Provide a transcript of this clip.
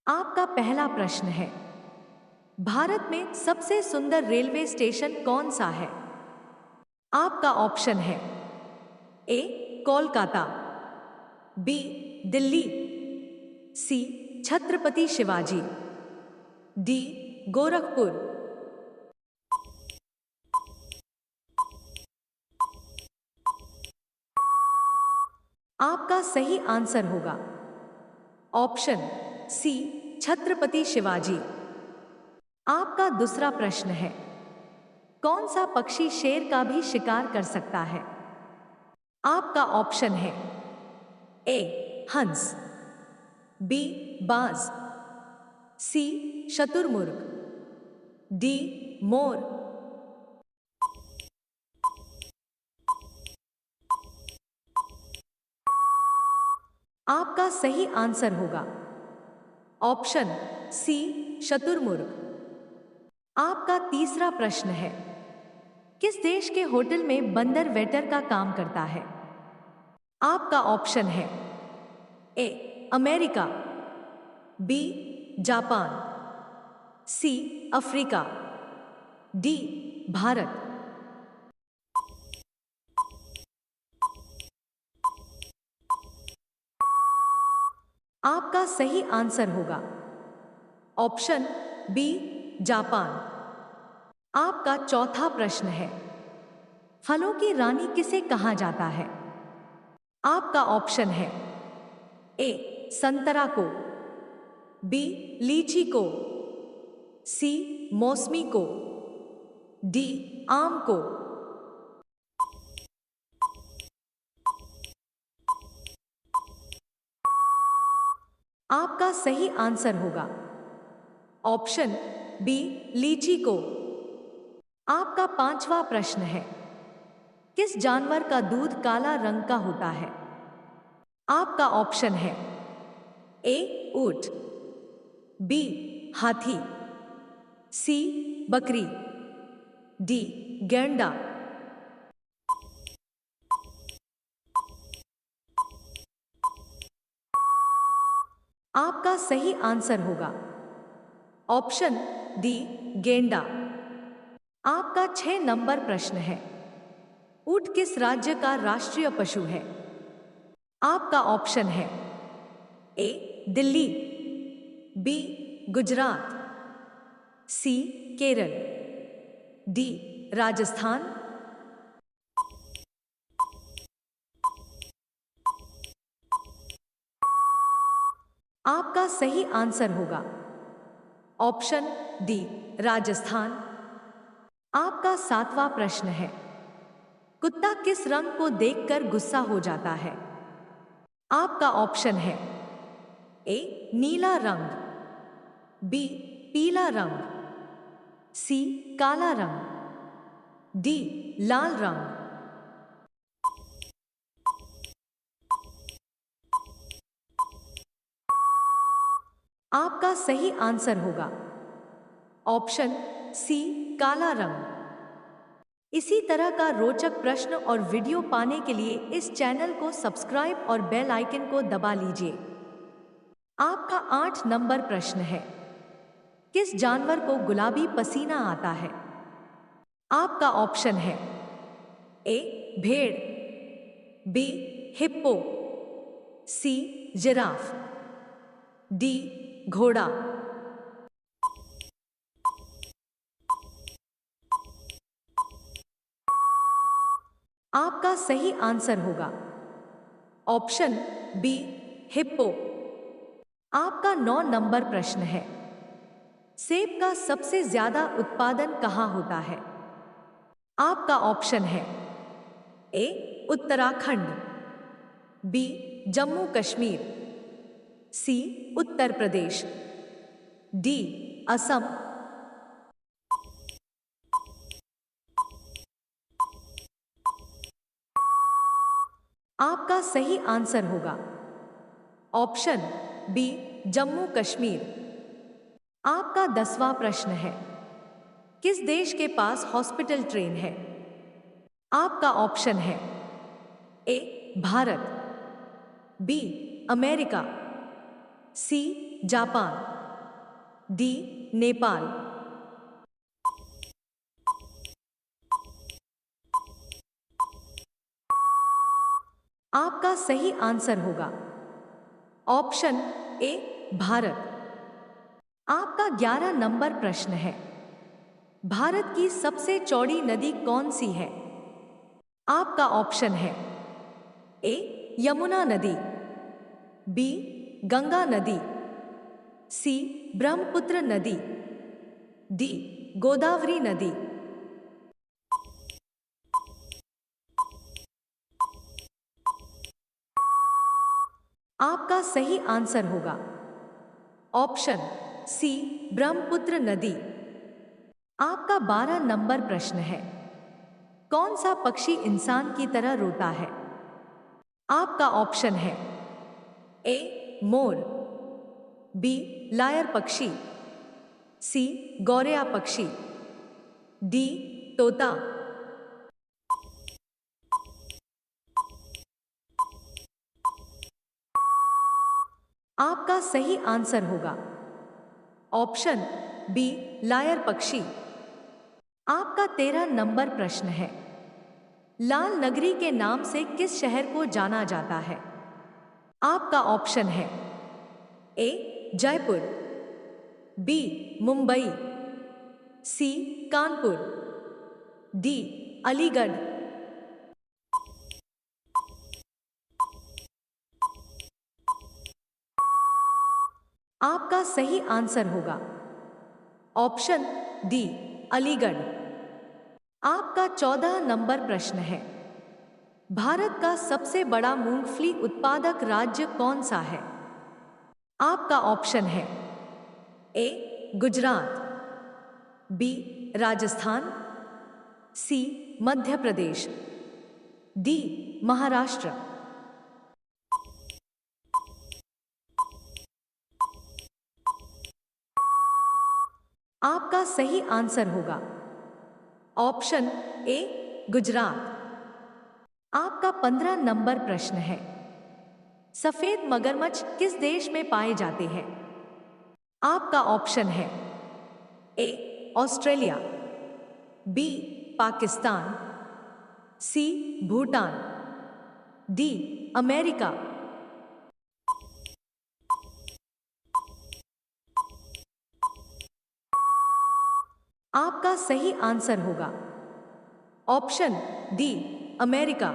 आपका पहला प्रश्न है, भारत में सबसे सुंदर रेलवे स्टेशन कौन सा है? आपका ऑप्शन है ए कोलकाता, बी दिल्ली, सी छत्रपति शिवाजी, डी गोरखपुर। आपका सही आंसर होगा ऑप्शन सी छत्रपति शिवाजी। आपका दूसरा प्रश्न है, कौन सा पक्षी शेर का भी शिकार कर सकता है? आपका ऑप्शन है ए हंस, बी बाज, सी शतुरमुर्ग, डी मोर। आपका सही आंसर होगा ऑप्शन सी शतुरमुर्ग। आपका तीसरा प्रश्न है, किस देश के होटल में बंदर वेटर का काम करता है? आपका ऑप्शन है A America, B Japan, C Africa, D Bharat. आपका सही आंसर होगा ऑप्शन बी जापान। आपका चौथा प्रश्न है, फलों की रानी किसे कहा जाता है? आपका ऑप्शन है ए संतरा को, बी लीची को, सी मौसमी को, डी आम को। आपका सही आंसर होगा ऑप्शन बी लीची को। आपका पांचवा प्रश्न है, किस जानवर का दूध काला रंग का होता है? आपका ऑप्शन है ए ऊंट, बी हाथी, सी बकरी, डी गैंडा। आपका सही आंसर होगा ऑप्शन डी गेंडा। आपका 6 नंबर प्रश्न है, ऊंट किस राज्य का राष्ट्रीय पशु है? आपका ऑप्शन है ए दिल्ली, बी गुजरात, सी केरल, डी राजस्थान। आपका सही आंसर होगा ऑप्शन डी राजस्थान। आपका 7वां प्रश्न है, कुत्ता किस रंग को देखकर गुस्सा हो जाता है? आपका ऑप्शन है ए नीला रंग, बी पीला रंग, सी काला रंग, डी लाल रंग। आपका सही आंसर होगा ऑप्शन सी काला रंग। इसी तरह का रोचक प्रश्न और वीडियो पाने के लिए इस चैनल को सब्सक्राइब और बेल आइकन को दबा लीजिए। आपका 8 नंबर प्रश्न है, किस जानवर को गुलाबी पसीना आता है? आपका ऑप्शन है ए भेड़, B hippo, C giraffe, D घोड़ा। आपका सही आंसर होगा ऑप्शन बी हिप्पो। आपका 9 नंबर प्रश्न है, सेब का सबसे ज्यादा उत्पादन कहाँ होता है? आपका ऑप्शन है ए उत्तराखंड, बी जम्मू कश्मीर, सी उत्तर प्रदेश, डी असम। आपका सही आंसर होगा ऑप्शन बी जम्मू कश्मीर। आपका 10वां प्रश्न है, किस देश के पास हॉस्पिटल ट्रेन है? आपका ऑप्शन है A Bharat, B America, C Japan, D Nepal. आपका सही आंसर होगा ऑप्शन ए भारत। आपका 11 नंबर प्रश्न है, भारत की सबसे चौड़ी नदी कौन सी है? आपका ऑप्शन है ए यमुना नदी, बी गंगा नदी, सी ब्रह्मपुत्र नदी, डी गोदावरी नदी। आपका सही आंसर होगा ऑप्शन सी ब्रह्मपुत्र नदी। आपका 12 नंबर प्रश्न है, कौन सा पक्षी इंसान की तरह रोता है? आपका ऑप्शन है ए मोर, बी लायर पक्षी, सी गौरैया पक्षी, डी तोता। आपका सही आंसर होगा ऑप्शन बी लायर पक्षी। आपका 13 नंबर प्रश्न है, लाल नगरी के नाम से किस शहर को जाना जाता है? आपका ऑप्शन है ए जयपुर, बी मुंबई, सी कानपुर, डी अलीगढ़। आपका सही आंसर होगा ऑप्शन डी अलीगढ़। आपका 14 नंबर प्रश्न है, भारत का सबसे बड़ा मूंगफली उत्पादक राज्य कौन सा है? आपका ऑप्शन है ए गुजरात, बी राजस्थान, सी मध्य प्रदेश, डी महाराष्ट्र। आपका सही आंसर होगा ऑप्शन ए गुजरात। आपका 15 नंबर प्रश्न है, सफेद मगरमच्छ किस देश में पाए जाते हैं? आपका ऑप्शन है A Australia, B Pakistan, C Bhutan, D America. आपका सही आंसर होगा ऑप्शन डी अमेरिका।